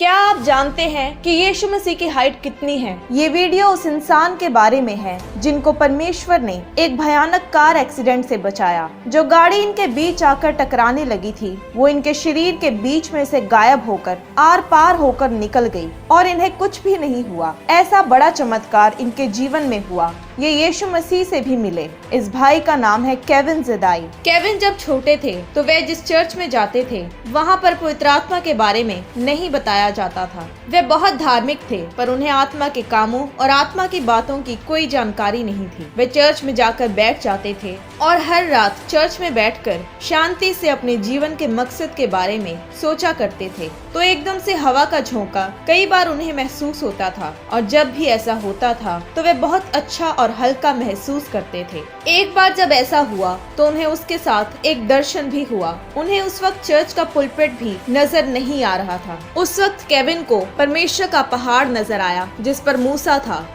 क्या आप जानते हैं कि यीशु मसीह की हाइट कितनी है? ये वीडियो उस इंसान के बारे में है जिनको परमेश्वर ने एक भयानक कार एक्सीडेंट से बचाया। जो गाड़ी इनके बीच आकर टकराने लगी थी वो इनके शरीर के बीच में से गायब होकर आर पार होकर निकल गई और इन्हें कुछ भी नहीं हुआ। ऐसा बड़ा चमत्कार इनके जीवन में हुआ। ये यीशु मसीह से भी मिले। इस भाई का नाम है केविन ज़दाई। केविन जब छोटे थे तो वे जिस चर्च में जाते थे वहाँ पर पवित्र आत्मा के बारे में नहीं बताया जाता था। वे बहुत धार्मिक थे पर उन्हें आत्मा के कामों और आत्मा की बातों की कोई जानकारी नहीं थी। वे चर्च में जाकर बैठ जाते थे और हर रात चर्च में बैठकर शांति से अपने जीवन के मकसद के बारे में सोचा करते थे। तो एकदम से हवा का झोंका कई बार उन्हें महसूस होता था और जब भी ऐसा होता था तो वे बहुत अच्छा और हल्का महसूस करते थे। एक बार जब ऐसा हुआ तो उन्हें उसके साथ एक दर्शन भी हुआ। उन्हें उस वक्त चर्च का पुलपिट भी नजर नहीं आ रहा था। उस वक्त केविन को परमेश्वर का पहाड़ नजर आया जिस पर मूसा था।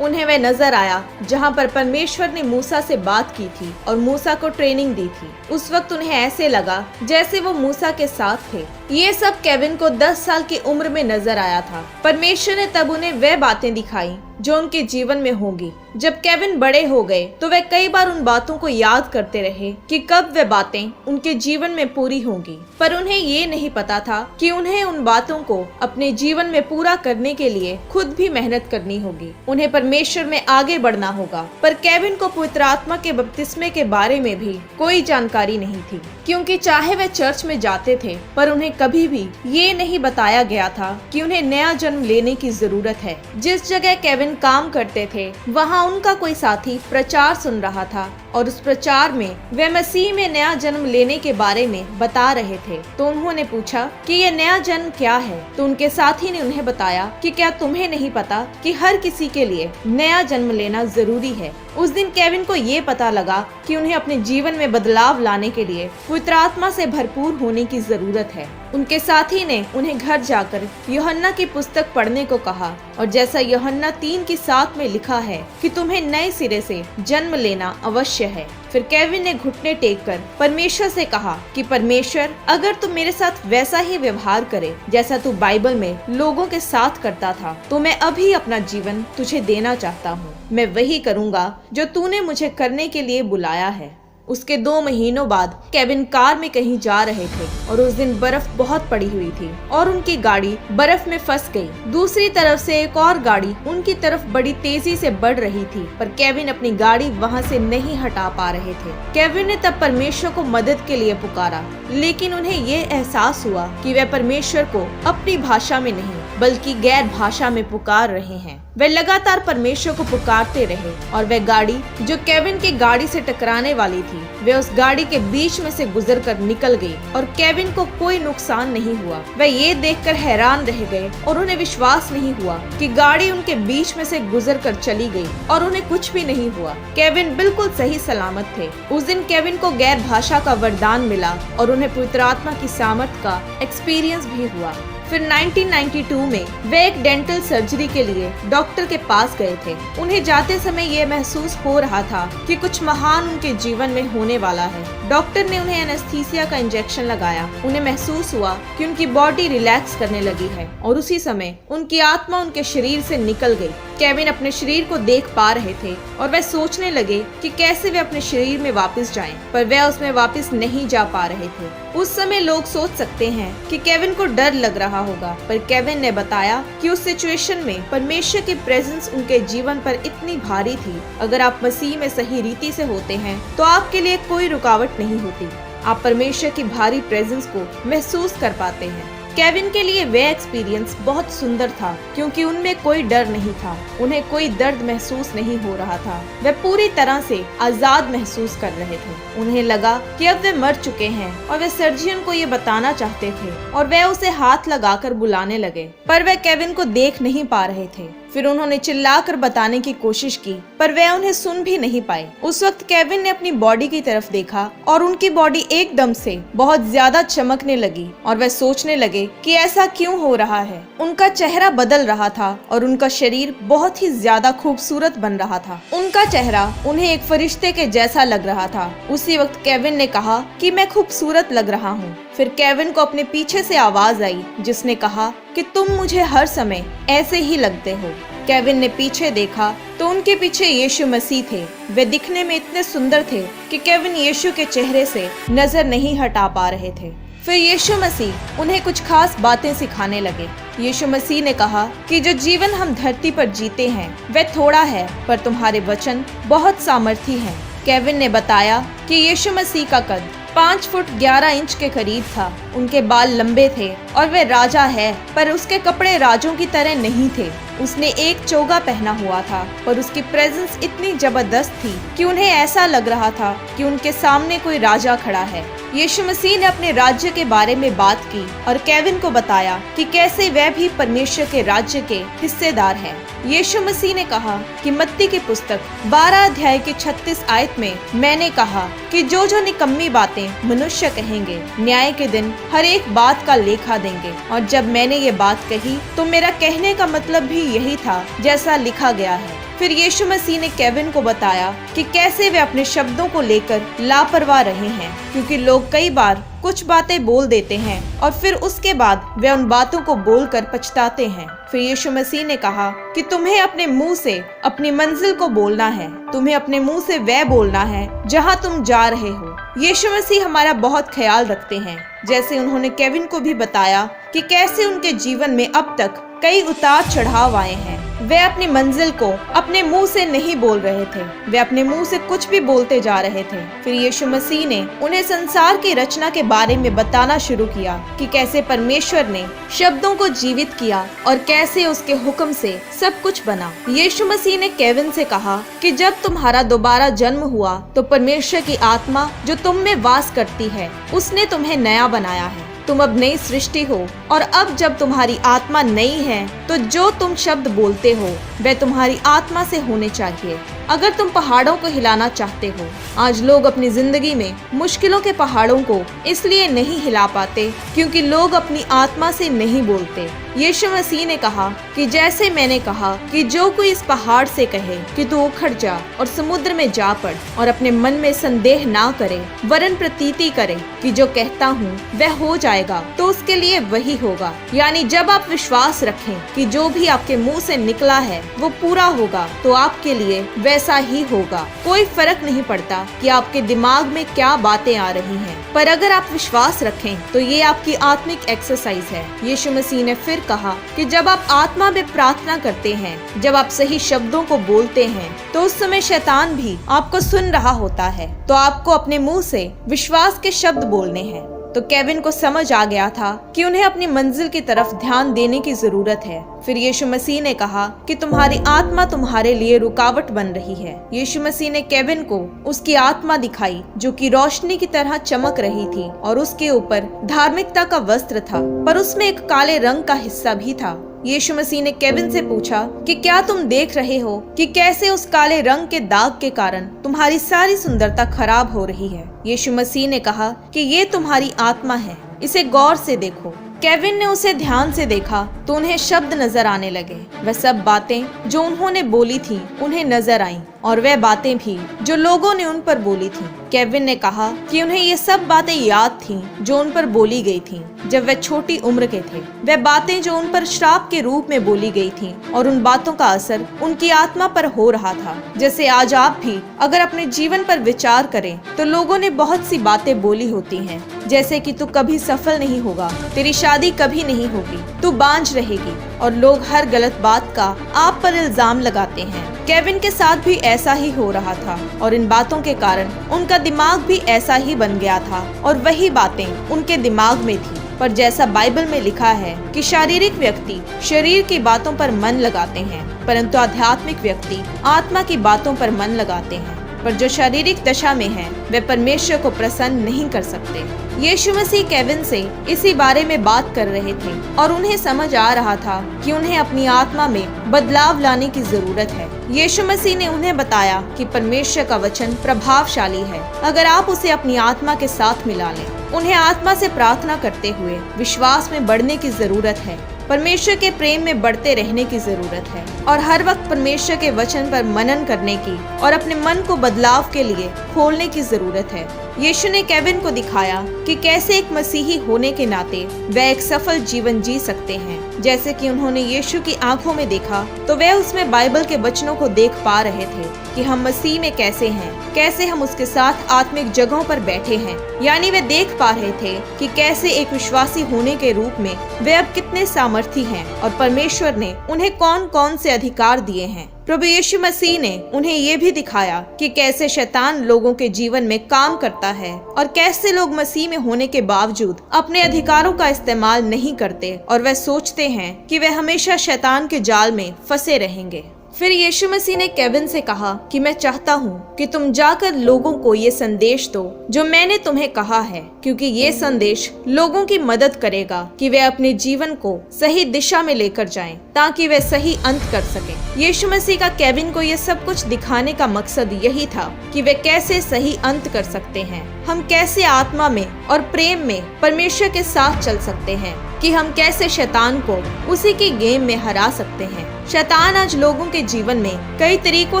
उन्हें वह नजर आया जहां पर परमेश्वर ने मूसा से बात की थी और मूसा को ट्रेनिंग दी थी। उस वक्त उन्हें ऐसे लगा जैसे वो मूसा के साथ थे। ये सब केविन को 10 साल की उम्र में नजर आया था। परमेश्वर ने तब उन्हें वह बातें दिखाई जो उनके जीवन में होंगी। जब केविन बड़े हो गए तो वे कई बार उन बातों को याद करते रहे कि कब वे बातें उनके जीवन में पूरी होंगी, पर उन्हें ये नहीं पता था कि उन्हें उन बातों को अपने जीवन में पूरा करने के लिए खुद भी मेहनत करनी होगी। उन्हें परमेश्वर में आगे बढ़ना होगा। पर केविन को पवित्र आत्मा के बपतिस्मे के बारे में भी कोई जानकारी नहीं थी, क्योंकि चाहे वे चर्च में जाते थे पर उन्हें कभी भी ये नहीं बताया गया था कि उन्हें नया जन्म लेने की जरूरत है। जिस जगह केविन काम करते थे वहाँ उनका कोई साथी प्रचार सुन रहा था और उस प्रचार में वे मसीह में नया जन्म लेने के बारे में बता रहे थे। तो उन्होंने पूछा कि ये नया जन्म क्या है। तो उनके साथी ने उन्हें बताया कि क्या तुम्हें नहीं पता कि हर किसी के लिए नया जन्म लेना जरूरी है। उस दिन केविन को ये पता लगा कि उन्हें अपने जीवन में बदलाव लाने के लिए पवित्र आत्मा से भरपूर होने की जरूरत है। उनके साथी ने उन्हें घर जाकर यूहन्ना की पुस्तक पढ़ने को कहा और जैसा यूहन्ना 3:7 में लिखा है कि तुम्हें नए सिरे से जन्म लेना अवश्य है। फिर केविन ने घुटने टेक कर परमेश्वर से कहा कि परमेश्वर, अगर तू मेरे साथ वैसा ही व्यवहार करे जैसा तू बाइबल में लोगों के साथ करता था तो मैं अभी अपना जीवन तुझे देना चाहता हूँ। मैं वही करूँगा जो तूने मुझे करने के लिए बुलाया है। उसके 2 महीनों बाद केविन कार में कहीं जा रहे थे और उस दिन बर्फ बहुत पड़ी हुई थी और उनकी गाड़ी बर्फ में फंस गई। दूसरी तरफ से एक और गाड़ी उनकी तरफ बड़ी तेजी से बढ़ रही थी पर केविन अपनी गाड़ी वहां से नहीं हटा पा रहे थे। केविन ने तब परमेश्वर को मदद के लिए पुकारा, लेकिन उन्हें ये एहसास हुआ कि वे परमेश्वर को अपनी भाषा में नहीं बल्कि गैर भाषा में पुकार रहे हैं। वे लगातार परमेश्वर को पुकारते रहे और वह गाड़ी जो केविन की गाड़ी से टकराने वाली थी वे उस गाड़ी के बीच में से गुजरकर निकल गई और केविन को कोई नुकसान नहीं हुआ। वे ये देखकर हैरान रह गए और उन्हें विश्वास नहीं हुआ कि गाड़ी उनके बीच में से गुजरकर चली गई और उन्हें कुछ भी नहीं हुआ। केविन बिल्कुल सही सलामत थे। उस दिन केविन को गैर भाषा का वरदान मिला और उन्हें पवित्र आत्मा की सामर्थ का एक्सपीरियंस भी हुआ। फिर 1992 में वे एक डेंटल सर्जरी के लिए डॉक्टर के पास गए थे। उन्हें जाते समय ये महसूस हो रहा था कि कुछ महान उनके जीवन में होने वाला है। डॉक्टर ने उन्हें एनेस्थीसिया का इंजेक्शन लगाया। उन्हें महसूस हुआ कि उनकी बॉडी रिलैक्स करने लगी है और उसी समय उनकी आत्मा उनके शरीर से निकल गई। केविन अपने शरीर को देख पा रहे थे और वे सोचने लगे कि कैसे वे अपने शरीर में वापस जाएं, पर वे उसमें वापस नहीं जा पा रहे थे। उस समय लोग सोच सकते हैं कि केविन को डर लग रहा होगा, पर केविन ने बताया कि उस सिचुएशन में परमेश्वर की प्रेजेंस उनके जीवन पर इतनी भारी थी। अगर आप मसीह में सही रीति से होते हैं तो आपके लिए कोई रुकावट नहीं होती। आप परमेश्वर की भारी प्रेजेंस को महसूस कर पाते हैं। केविन के लिए वह एक्सपीरियंस बहुत सुंदर था क्योंकि उनमें कोई डर नहीं था। उन्हें कोई दर्द महसूस नहीं हो रहा था। वे पूरी तरह से आजाद महसूस कर रहे थे। उन्हें लगा कि अब वे मर चुके हैं और वे सर्जन को ये बताना चाहते थे और वे उसे हाथ लगाकर बुलाने लगे, पर वे केविन को देख नहीं पा रहे थे। फिर उन्होंने चिल्लाकर बताने की कोशिश की पर वे उन्हें सुन भी नहीं पाए। उस वक्त केविन ने अपनी बॉडी की तरफ देखा और उनकी बॉडी एकदम से बहुत ज्यादा चमकने लगी और वे सोचने लगे कि ऐसा क्यों हो रहा है। उनका चेहरा बदल रहा था और उनका शरीर बहुत ही ज्यादा खूबसूरत बन रहा था। उनका चेहरा उन्हें एक फरिश्ते के जैसा लग रहा था। उसी वक्त केविन ने कहा कि मैं खूबसूरत लग रहा हूँ। फिर केविन को अपने पीछे से आवाज आई जिसने कहा कि तुम मुझे हर समय ऐसे ही लगते हो। केविन ने पीछे देखा तो उनके पीछे यीशु मसीह थे। वे दिखने में इतने सुंदर थे कि केविन यीशु के चेहरे से नजर नहीं हटा पा रहे थे। फिर यीशु मसीह उन्हें कुछ खास बातें सिखाने लगे। यीशु मसीह ने कहा कि जो जीवन हम धरती पर जीते हैं वह थोड़ा है, पर तुम्हारे वचन बहुत सामर्थी हैं। केविन ने बताया कि यीशु मसीह का कद 5 फुट 11 इंच के करीब था। उनके बाल लंबे थे और वे राजा है, पर उसके कपड़े राजों की तरह नहीं थे। उसने एक चोगा पहना हुआ था, पर उसकी प्रेजेंस इतनी जबरदस्त थी कि उन्हें ऐसा लग रहा था कि उनके सामने कोई राजा खड़ा है। यीशु मसीह ने अपने राज्य के बारे में बात की और केविन को बताया कि कैसे वह भी परमेश्वर के राज्य के हिस्सेदार है। यीशु मसीह ने कहा कि मत्ती की पुस्तक 12 अध्याय की 36 आयत में मैंने कहा कि जो जो निकम्मी बातें मनुष्य कहेंगे न्याय के दिन हर एक बात का लेखा देंगे। और जब मैंने ये बात कही तो मेरा कहने का मतलब भी यही था जैसा लिखा गया है। फिर यीशु मसीह ने केविन को बताया कि कैसे वे अपने शब्दों को लेकर लापरवाह रहे हैं, क्योंकि लोग कई बार कुछ बातें बोल देते हैं और फिर उसके बाद वे उन बातों को बोलकर पछताते हैं। फिर यीशु मसीह ने कहा कि तुम्हें अपने मुंह से अपनी मंजिल को बोलना है, तुम्हें अपने मुंह से वह बोलना है जहां तुम जा रहे हो। यीशु मसीह हमारा बहुत ख्याल रखते हैं, जैसे उन्होंने केविन को भी बताया कि कैसे उनके जीवन में अब तक कई उतार चढ़ाव आए हैं। वे अपनी मंजिल को अपने मुंह से नहीं बोल रहे थे, वे अपने मुंह से कुछ भी बोलते जा रहे थे। फिर यीशु मसीह ने उन्हें संसार की रचना के बारे में बताना शुरू किया कि कैसे परमेश्वर ने शब्दों को जीवित किया और कैसे उसके हुक्म से सब कुछ बना। यीशु मसीह ने केविन से कहा कि जब तुम्हारा दोबारा जन्म हुआ तो परमेश्वर की आत्मा जो तुम में वास करती है उसने तुम्हें नया बनाया है। तुम अब नई सृष्टि हो और अब जब तुम्हारी आत्मा नई है तो जो तुम शब्द बोलते हो वे तुम्हारी आत्मा से होने चाहिए। अगर तुम पहाड़ों को हिलाना चाहते हो, आज लोग अपनी जिंदगी में मुश्किलों के पहाड़ों को इसलिए नहीं हिला पाते क्योंकि लोग अपनी आत्मा से नहीं बोलते। यीशु मसीह ने कहा कि जैसे मैंने कहा कि जो कोई इस पहाड़ से कहे कि तू उखड़ जा और समुद्र में जा पड़ और अपने मन में संदेह ना करे वरन प्रतीति करे कि जो कहता हूँ वह हो जाएगा, तो उसके लिए वही होगा। यानी जब आप विश्वास रखें कि जो भी आपके मुंह से निकला है वो पूरा होगा तो आपके लिए वैसा ही होगा। कोई फर्क नहीं पड़ता कि आपके दिमाग में क्या बातें आ रही हैं, पर अगर आप विश्वास रखें तो ये आपकी आत्मिक एक्सरसाइज है। यीशु मसीह ने फिर कहा कि जब आप आत्मा में प्रार्थना करते हैं, जब आप सही शब्दों को बोलते हैं, तो उस समय शैतान भी आपको सुन रहा होता है। तो आपको अपने मुंह से विश्वास के शब्द बोलने हैं। तो केविन को समझ आ गया था कि उन्हें अपनी मंजिल की तरफ ध्यान देने की जरूरत है। फिर यीशु मसीह ने कहा कि तुम्हारी आत्मा तुम्हारे लिए रुकावट बन रही है। यीशु मसीह ने केविन को उसकी आत्मा दिखाई जो कि रोशनी की तरह चमक रही थी और उसके ऊपर धार्मिकता का वस्त्र था, पर उसमें एक काले रंग का हिस्सा भी था। यीशु मसीह ने केविन से पूछा कि क्या तुम देख रहे हो कि कैसे उस काले रंग के दाग के कारण तुम्हारी सारी सुंदरता खराब हो रही है। यीशु मसीह ने कहा कि ये तुम्हारी आत्मा है, इसे गौर से देखो। केविन ने उसे ध्यान से देखा तो उन्हें शब्द नजर आने लगे। वह सब बातें जो उन्होंने बोली थी उन्हें नजर आईं और वह बातें भी जो लोगों ने उन पर बोली थी। केविन ने कहा कि उन्हें ये सब बातें याद थीं जो उन पर बोली गई थीं जब वे छोटी उम्र के थे। वह बातें जो उन पर श्राप के रूप में बोली गई थीं और उन बातों का असर उनकी आत्मा पर हो रहा था। जैसे आज आप भी अगर अपने जीवन पर विचार करें तो लोगों ने बहुत सी बातें बोली होती हैं, जैसे कि तू कभी सफल नहीं होगा, तेरी शादी कभी नहीं होगी, तू बांझ रहेगी, और लोग हर गलत बात का आप पर इल्जाम लगाते हैं। केविन के साथ भी ऐसा ही हो रहा था और इन बातों के कारण उनका दिमाग भी ऐसा ही बन गया था और वही बातें उनके दिमाग में थी। पर जैसा बाइबल में लिखा है कि शारीरिक व्यक्ति शरीर की बातों पर मन लगाते हैं, परंतु आध्यात्मिक व्यक्ति आत्मा की बातों पर मन लगाते हैं। पर जो शारीरिक दशा में है वे परमेश्वर को प्रसन्न नहीं कर सकते। यीशु मसीह केविन से इसी बारे में बात कर रहे थे और उन्हें समझ आ रहा था कि उन्हें अपनी आत्मा में बदलाव लाने की जरूरत है। यीशु मसीह ने उन्हें बताया कि परमेश्वर का वचन प्रभावशाली है अगर आप उसे अपनी आत्मा के साथ मिला लें। उन्हें आत्मा से प्रार्थना करते हुए विश्वास में बढ़ने की जरूरत है, परमेश्वर के प्रेम में बढ़ते रहने की जरूरत है और हर वक्त परमेश्वर के वचन पर मनन करने की और अपने मन को बदलाव के लिए खोलने की जरूरत है। यीशु ने केविन को दिखाया कि कैसे एक मसीही होने के नाते वह एक सफल जीवन जी सकते हैं। जैसे कि उन्होंने यीशु की आंखों में देखा तो वह उसमें बाइबल के वचनों को देख पा रहे थे कि हम मसीह में कैसे हैं, कैसे हम उसके साथ आत्मिक जगहों पर बैठे हैं। यानी वे देख पा रहे थे कि कैसे एक विश्वासी होने के रूप में वे अब कितने सामर्थी हैं और परमेश्वर ने उन्हें कौन कौन से अधिकार दिए हैं। प्रभु यीशु मसीह ने उन्हें ये भी दिखाया कि कैसे शैतान लोगों के जीवन में काम करता है और कैसे लोग मसीह में होने के बावजूद अपने अधिकारों का इस्तेमाल नहीं करते और वह सोचते हैं कि वे हमेशा शैतान के जाल में फंसे रहेंगे। फिर यीशु मसीह ने केविन से कहा कि मैं चाहता हूँ कि तुम जाकर लोगों को ये संदेश दो जो मैंने तुम्हें कहा है, क्योंकि ये संदेश लोगों की मदद करेगा कि वे अपने जीवन को सही दिशा में लेकर जाएं, ताकि वे सही अंत कर सकें। यीशु मसीह का केविन को ये सब कुछ दिखाने का मकसद यही था कि वे कैसे सही अंत कर सकते हैं, हम कैसे आत्मा में और प्रेम में परमेश्वर के साथ चल सकते हैं, कि हम कैसे शैतान को उसी की गेम में हरा सकते हैं। शैतान आज लोगों के जीवन में कई तरीकों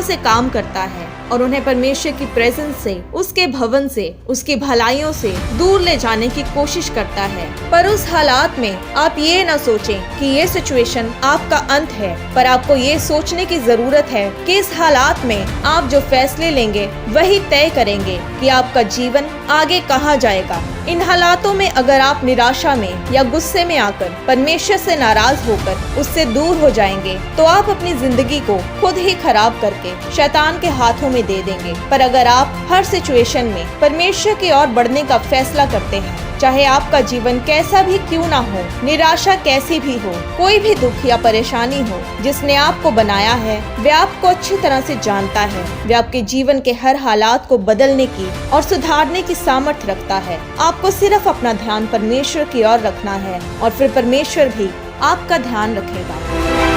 से काम करता है और उन्हें परमेश्वर की प्रेजेंस से, उसके भवन से, उसकी भलाइयों से दूर ले जाने की कोशिश करता है। पर उस हालात में आप ये न सोचें कि ये सिचुएशन आपका अंत है, पर आपको ये सोचने की जरूरत है कि इस हालात में आप जो फैसले लेंगे वही तय करेंगे कि आपका जीवन आगे कहाँ जाएगा। इन हालातों में अगर आप निराशा में या गुस्से में आकर परमेश्वर से नाराज होकर उससे दूर हो जाएंगे तो आप अपनी जिंदगी को खुद ही खराब करके शैतान के हाथों में दे देंगे। पर अगर आप हर सिचुएशन में परमेश्वर की ओर बढ़ने का फैसला करते हैं, चाहे आपका जीवन कैसा भी क्यों ना हो, निराशा कैसी भी हो, कोई भी दुख या परेशानी हो, जिसने आपको बनाया है वह आपको अच्छी तरह से जानता है। वह आपके जीवन के हर हालात को बदलने की और सुधारने की सामर्थ्य रखता है। आपको सिर्फ अपना ध्यान परमेश्वर की ओर रखना है और फिर परमेश्वर भी आपका ध्यान रखेगा।